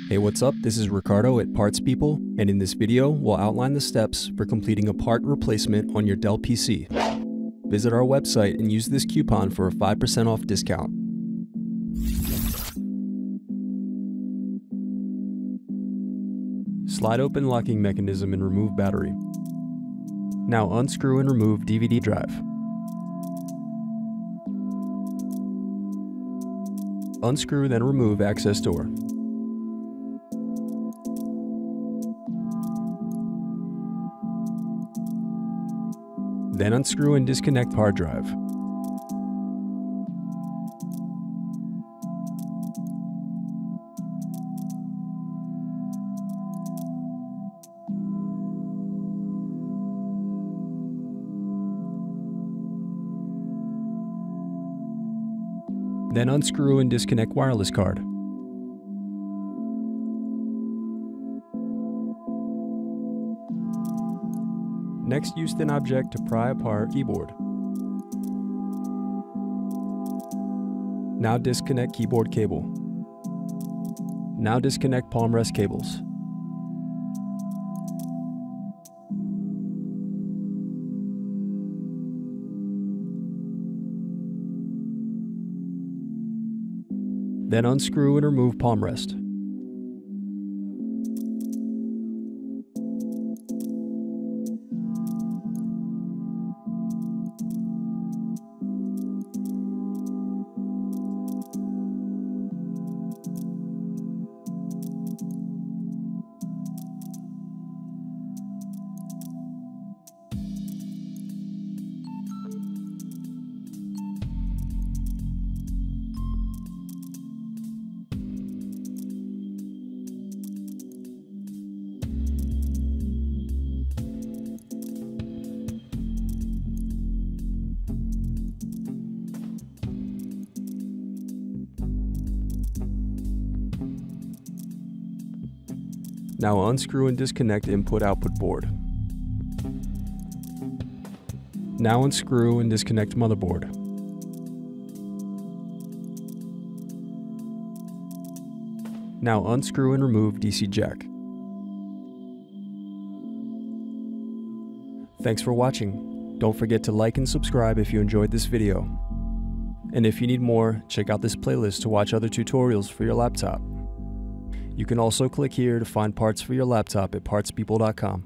Hey, what's up? This is Ricardo at Parts People, and in this video, we'll outline the steps for completing a part replacement on your Dell PC. Visit our website and use this coupon for a 5% off discount. Slide open locking mechanism and remove battery. Now unscrew and remove DVD drive. Unscrew, then remove access door. Then unscrew and disconnect hard drive. Then unscrew and disconnect wireless card. Next, use thin object to pry apart keyboard. Now disconnect keyboard cable. Now disconnect palm rest cables. Then unscrew and remove palm rest. Now unscrew and disconnect input-output board. Now unscrew and disconnect motherboard. Now unscrew and remove DC jack. Thanks for watching. Don't forget to like and subscribe if you enjoyed this video. And if you need more, check out this playlist to watch other tutorials for your laptop. You can also click here to find parts for your laptop at partspeople.com.